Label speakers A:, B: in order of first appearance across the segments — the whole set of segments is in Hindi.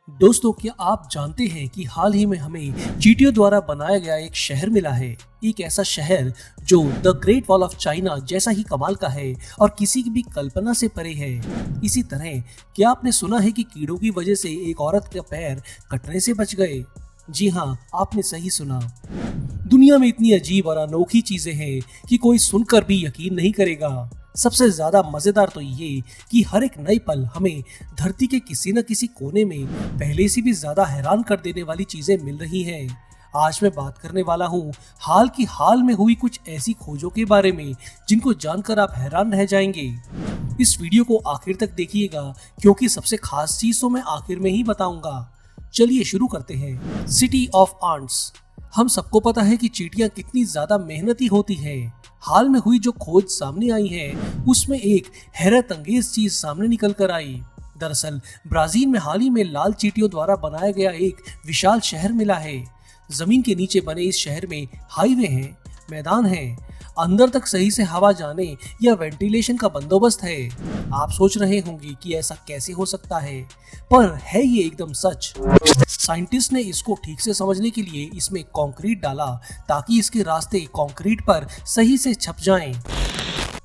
A: दोस्तों, क्या आप जानते हैं कि हाल ही में हमें चींटियों द्वारा बनाया गया एक शहर मिला है। एक ऐसा शहर जो the great wall of China जैसा ही कमाल का है और किसी की भी कल्पना से परे है। इसी तरह क्या आपने सुना है कि कीड़ों की वजह से एक औरत का पैर कटने से बच गए? जी हाँ, आपने सही सुना। दुनिया में इतनी अजीब और अनोखी चीजें हैं कि कोई सुनकर भी यकीन नहीं करेगा। सबसे ज्यादा मजेदार तो ये कि हर एक नई पल हमें धरती के किसी न किसी कोने में पहले से भी ज्यादा हैरान कर देने वाली चीजें मिल रही हैं। आज मैं बात करने वाला हूँ हाल में हुई कुछ ऐसी खोजों के बारे में जिनको जानकर आप हैरान रह जाएंगे। इस वीडियो को आखिर तक देखिएगा क्योंकि सबसे खास चीज तो मैं आखिर में ही बताऊंगा। चलिए शुरू करते हैं। City of ants. हम सबको पता है कि चींटियां कितनी ज्यादा मेहनती होती हैं। हाल में हुई जो खोज सामने आई है उसमें एक हैरत अंगेज चीज सामने निकल कर आई। दरअसल ब्राजील में हाल ही में लाल चींटियों द्वारा बनाया गया एक विशाल शहर मिला है। जमीन के नीचे बने इस शहर में हाईवे हैं, मैदान हैं, अंदर तक सही से हवा जाने या वेंटिलेशन का बंदोबस्त है। आप सोच रहे होंगे कि ऐसा कैसे हो सकता है, पर है ये एकदम सच। साइंटिस्ट ने इसको ठीक से समझने के लिए इसमें कंक्रीट डाला ताकि इसके रास्ते कंक्रीट पर सही से छप जाएं।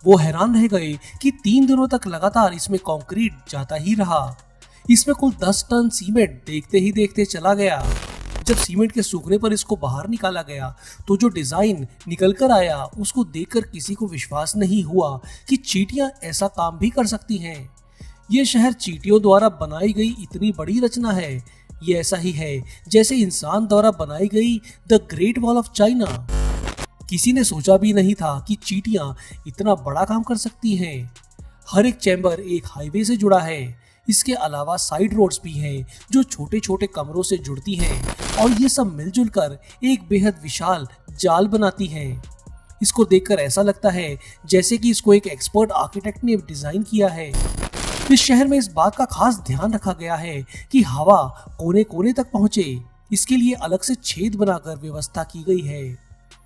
A: वो हैरान रह गए कि 3 दिनों तक लगातार इसमें कंक्रीट जाता ही रहा। इसमें कुल 10 टन सीमेंट देखते ही देखते चला गया। जब सीमेंट के सूखने पर इसको बाहर निकाला गया तो जो डिजाइन निकल कर आया उसको देखकर किसी को विश्वास नहीं हुआ कि चींटियां ऐसा काम भी कर सकती हैं। ये शहर चींटियों द्वारा बनाई गई इतनी बड़ी रचना है। ये ऐसा ही है जैसे इंसान द्वारा बनाई गई the great wall of China. किसी ने सोचा भी नहीं था कि चींटियां इतना बड़ा काम कर सकती हैं। हर एक चैम्बर एक हाईवे से जुड़ा है। इसके अलावा साइड रोड्स भी हैं जो छोटे छोटे कमरों से जुड़ती हैं और ये सब मिलजुल कर एक बेहद विशाल जाल बनाती हैं। इसको देखकर ऐसा लगता है जैसे कि इसको एक एक्सपर्ट आर्किटेक्ट ने डिजाइन किया है। इस शहर में इस बात का खास ध्यान रखा गया है कि हवा कोने कोने तक पहुंचे। इसके लिए अलग से छेद बनाकर व्यवस्था की गई है।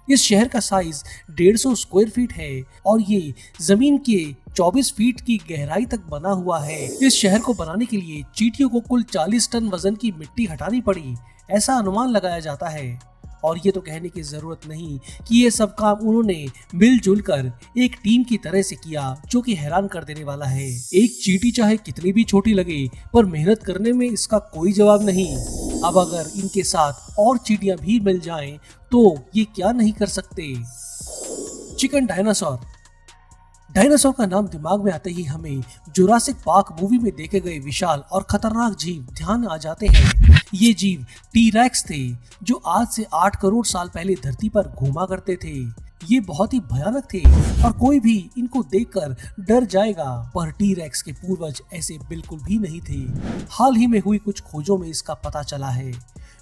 A: इस शहर का साइज 150 स्क्वायर फीट है और ये जमीन के 24 फीट की गहराई तक बना हुआ है। इस शहर को बनाने के लिए चींटियों को कुल 40 टन वजन की मिट्टी हटानी पड़ी, ऐसा अनुमान लगाया जाता है। और ये तो कहने की जरूरत नहीं कि ये सब काम उन्होंने मिलजुल कर एक टीम की तरह से किया, जो कि हैरान कर देने वाला है। एक चींटी चाहे कितनी भी छोटी लगे, पर मेहनत करने में इसका कोई जवाब नहीं। अब अगर इनके साथ और चींटियां भी मिल जाएं, तो ये क्या नहीं कर सकते। Chicken dinosaur. डायनासोर का नाम दिमाग में आते ही हमें जुरासिक पार्क मूवी में देखे गए विशाल और खतरनाक जीव ध्यान आ जाते हैं। ये जीव टी-रेक्स थे जो आज से 8 करोड़ साल पहले धरती पर घूमा करते थे। ये बहुत ही भयानक थे और कोई भी इनको देखकर डर जाएगा, पर टी-रेक्स के पूर्वज ऐसे बिल्कुल भी नहीं थे। हाल ही में हुई कुछ खोजों में इसका पता चला है।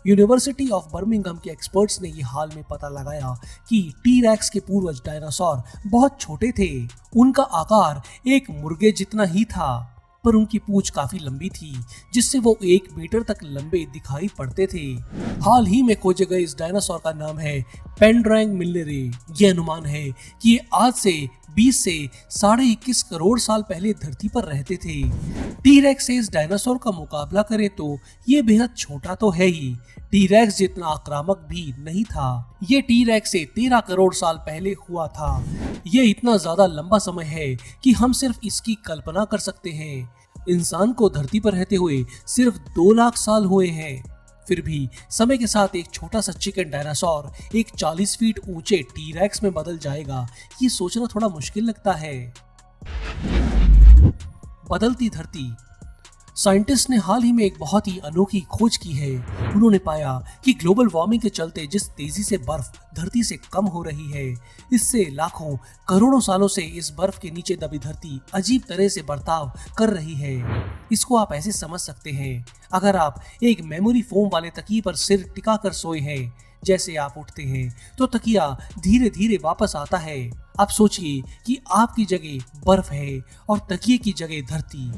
A: यूनिवर्सिटी ऑफ बर्मिंघम के एक्सपर्ट्स ने ये हाल में पता लगाया कि टी-रेक्स के पूर्वज डायनासोर बहुत छोटे थे। उनका आकार एक मुर्गे जितना ही था, पर उनकी पूंछ काफी लंबी थी जिससे वो 1 मीटर तक लंबे दिखाई पड़ते थे। हाल ही में खोजे गए इस डायनासोर का नाम है पेंड्रैंग मिल्लेरे। ये अनुमान है कि ये आज से 20 से 21.5 करोड़ साल पहले धरती पर रहते थे। टी-रेक्स से इस डायनासोर का मुकाबला करें तो ये बेहद छोटा तो है ही, टी-रेक्स जितना आक्रामक भी नहीं था। ये टी-रेक्स से 13 करोड़ साल पहले हुआ था। ये इतना ज्यादा लंबा समय है कि हम सिर्फ इसकी कल्पना कर सकते हैं। इंसान को धरती पर रहते हुए सिर्फ 2 लाख साल हुए हैं। फिर भी समय के साथ एक छोटा सा चिकन डायनासोर एक 40 फीट ऊंचे टी-रेक्स में बदल जाएगा, ये सोचना थोड़ा मुश्किल लगता है। बदलती धरती। साइंटिस्ट ने हाल ही में एक बहुत ही अनोखी खोज की है। उन्होंने पाया कि ग्लोबल वार्मिंग के चलते जिस तेजी से बर्फ धरती से कम हो रही है, इससे लाखों करोड़ों सालों से इस बर्फ के नीचे दबी धरती अजीब तरह से बर्ताव कर रही है। इसको आप ऐसे समझ सकते हैं, अगर आप एक मेमोरी फोम वाले तकिए पर सिर टिका कर सोए हैं, जैसे आप उठते हैं तो तकिया धीरे धीरे वापस आता है। अब सोचिए कि आपकी जगह बर्फ है और तकिए की जगह धरती।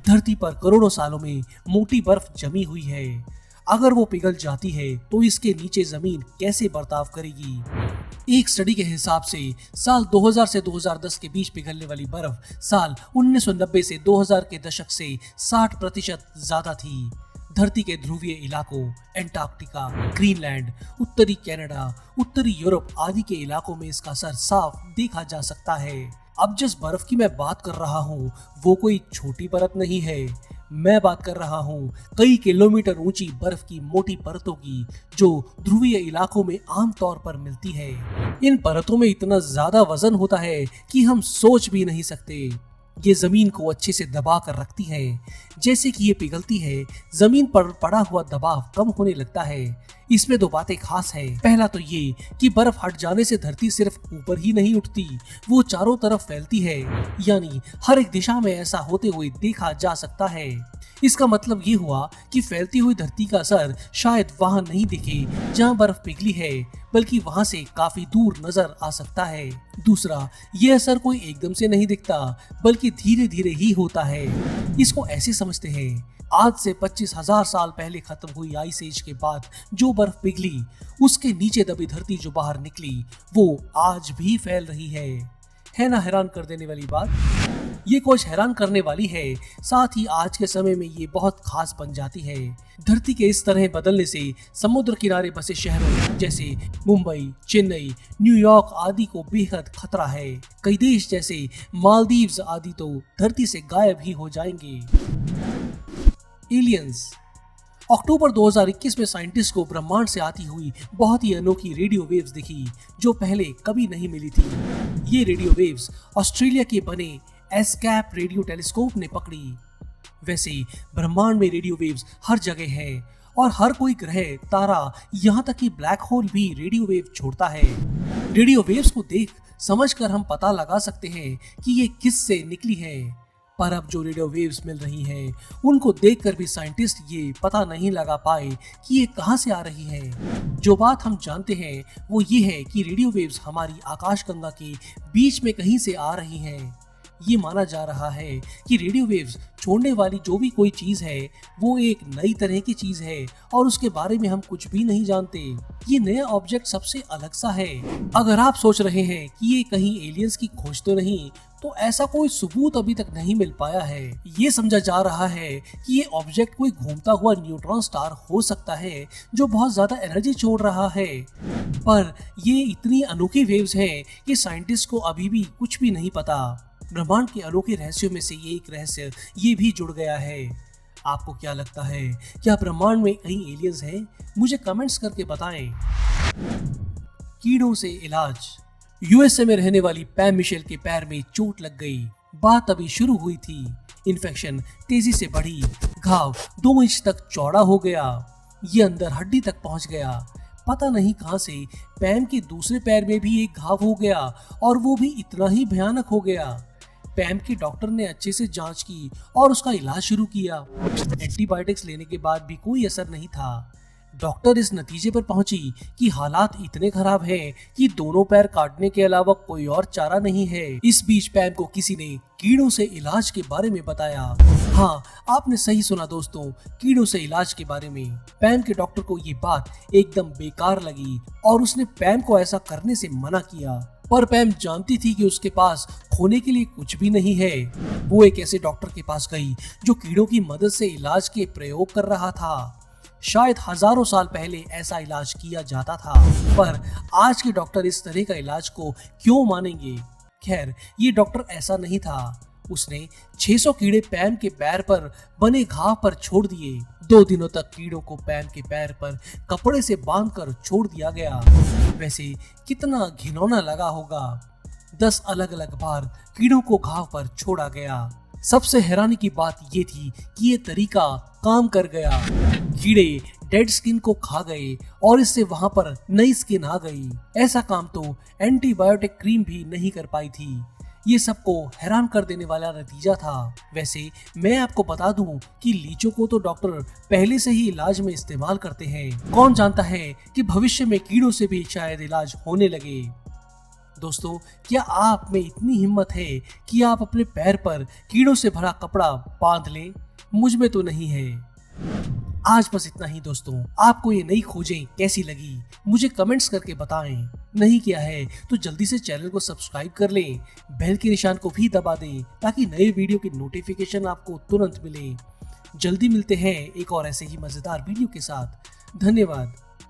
A: धरती पर करोड़ों सालों में मोटी बर्फ जमी हुई है। अगर वो पिघल जाती है तो इसके नीचे जमीन कैसे बर्ताव करेगी। एक स्टडी के हिसाब से साल 2000 से 2010 के बीच पिघलने वाली बर्फ साल 1990 से 2000 के दशक से 60% ज्यादा थी। धरती के ध्रुवीय इलाकों, एंटार्क्टिका, ग्रीनलैंड, उत्तरी कनाडा, उत्तरी यूरोप आदि के इलाकों में इसका असर साफ देखा जा सकता है। अब जिस बर्फ की मैं बात कर रहा हूँ वो कोई छोटी परत नहीं है। मैं बात कर रहा हूँ कई किलोमीटर ऊंची बर्फ की मोटी परतों की, जो ध्रुवीय इलाकों में आमतौर पर मिलती है। इन परतों में इतना ज्यादा वजन होता है कि हम सोच भी नहीं सकते। ये जमीन को अच्छे से दबा कर रखती है। जैसे कि ये पिघलती है, जमीन पर पड़ा हुआ दबाव कम होने लगता है। इसमें दो बातें खास है। पहला तो ये कि बर्फ हट जाने से धरती सिर्फ ऊपर ही नहीं उठती, वो चारों तरफ फैलती है, यानी हर एक दिशा में ऐसा होते हुए देखा जा सकता है। इसका मतलब ये हुआ कि फैलती हुई धरती का असर शायद वहां नहीं दिखे जहां बर्फ पिघली है, बल्कि वहां से काफी दूर नजर आ सकता है। दूसरा, ये असर कोई एकदम से नहीं दिखता, बल्कि धीरे धीरे ही होता है। इसको ऐसे समझते हैं, आज से 25,000 साल पहले खत्म हुई आइस एज के बाद जो बर्फ पिघली, उसके नीचे दबी धरती जो बाहर निकली, वो आज भी फैल रही है ना हैरान कर देने वाली बात। ये कुछ हैरान करने वाली है, साथ ही आज के समय में ये बहुत खास बन जाती है। धरती के इस तरह बदलने से समुद्र किनारे बसे शहरों जैसे मुंबई, चेन्नई, न्यूयॉर्क आदि को बेहद खतरा है। कई देश जैसे मालदीव्स आदि तो धरती से गायब ही हो जाएंगे। एलियंस। अक्टूबर 2021 में साइंटिस्ट को ब्रह्मांड से आती हुई बहुत ही अनोखी रेडियो वेव्स दिखी, जो पहले कभी नहीं मिली थी। ये रेडियो वेव्स ऑस्ट्रेलिया के बने एस्कैप रेडियो टेलीस्कोप ने पकड़ी। वैसे ब्रह्मांड में रेडियो वेव्स हर जगह है और हर कोई ग्रह, तारा, यहाँ तक कि ब्लैक होल भी रेडियो वेव छोड़ता है। रेडियो वेव्स को देख समझकर हम पता लगा सकते हैं कि ये किस से निकली है, पर अब जो रेडियो वेव्स मिल रही हैं, उनको देखकर भी साइंटिस्ट ये पता नहीं लगा पाए कि ये कहां से आ रही हैं। जो बात हम जानते हैं वो ये है कि रेडियो वेव्स हमारी आकाशगंगा के बीच में कहीं से आ रही हैं। ये माना जा रहा है कि रेडियो वेव्स छोड़ने वाली जो भी कोई चीज है वो एक नई तरह की चीज है और उसके बारे में हम कुछ भी नहीं जानते। ये नया ऑब्जेक्ट सबसे अलग सा है। अगर आप सोच रहे हैं कि ये कहीं एलियंस की खोज तो नहीं, तो ऐसा कोई सबूत अभी तक नहीं मिल पाया है। ये समझा जा रहा है कि ये ऑब्जेक्ट कोई घूमता हुआ न्यूट्रॉन स्टार हो सकता है जो बहुत ज्यादा एनर्जी छोड़ रहा है, पर ये इतनी अनोखी वेव्स हैं कि साइंटिस्ट को अभी भी कुछ भी नहीं पता। ब्रह्मांड के अनोखे रहस्यों में से ये एक रहस्य ये भी जुड़ गया है। आपको क्या लगता है, क्या ब्रह्मांड में कहीं एलियंस हैं? मुझे कमेंट्स करके बताएं। कीड़ों से इलाज। यूएसए में रहने वाली पैम मिशेल के पैर में चोट लग गई। बात अभी शुरू हुई थी, इन्फेक्शन तेजी से बढ़ी, घाव 2 इंच तक चौड़ा हो गया, ये अंदर हड्डी तक पहुंच गया। पता नहीं कहां से पैम के दूसरे पैर में भी एक घाव हो गया और वो भी इतना ही भयानक हो गया। पैम के डॉक्टर ने अच्छे से जांच की और उसका इलाज शुरू किया। एंटीबायोटिक्स लेने के बाद भी कोई असर नहीं था। डॉक्टर इस नतीजे पर पहुंची कि हालात इतने खराब हैं कि दोनों पैर काटने के अलावा कोई और चारा नहीं है। इस बीच पैम को किसी ने कीड़ों से इलाज के बारे में बताया। हाँ, आपने सही सुना दोस्तों, कीड़ों से इलाज के बारे में। पैम के डॉक्टर को ये बात एकदम बेकार लगी और उसने पैम को ऐसा करने से मना किया, पर पैम जानती थी कि उसके पास खोने के लिए कुछ भी नहीं है। वो एक ऐसे डॉक्टर के पास गई जो कीड़ों की मदद से इलाज के प्रयोग कर रहा था। शायद हजारों साल पहले ऐसा इलाज किया जाता था, पर आज के डॉक्टर इस तरह का इलाज को क्यों मानेंगे? खैर, ये डॉक्टर ऐसा नहीं था। उसने 600 कीड़े पैम के पैर पर बने घाव पर छोड़ दिए। 2 दिनों तक कीड़ों को पैम के पैर पर कपड़े से बांधकर छोड़ दिया गया। वैसे कितना घिनौना लगा होगा। 10 अलग अलग बार कीड़ों को घाव पर छोड़ा गया। सबसे हैरानी की बात ये थी कि ये तरीका काम कर गया। कीड़े डेड स्किन को खा गए और इससे वहां पर नई स्किन आ गई। ऐसा काम तो एंटीबायोटिक क्रीम भी नहीं कर पाई थी। ये सबको हैरान कर देने वाला नतीजा था। वैसे मैं आपको बता दूं कि लीचों को तो डॉक्टर पहले से ही इलाज में इस्तेमाल करते हैं। कौन जानता है कि भविष्य में कीड़ों से भी शायद इलाज होने लगे। दोस्तों, क्या आप में इतनी हिम्मत है कि आप अपने पैर पर कीड़ों से भरा कपड़ा बांध लें? मुझ में तो नहीं है। आज बस इतना ही दोस्तों। आपको ये नई खोजें कैसी लगी मुझे कमेंट्स करके बताएं। नहीं किया है तो जल्दी से चैनल को सब्सक्राइब कर लें, बेल के निशान को भी दबा दें ताकि नए वीडियो की नोटिफिकेशन आपको तुरंत मिले। जल्दी मिलते हैं एक और ऐसे ही मजेदार वीडियो के साथ। धन्यवाद।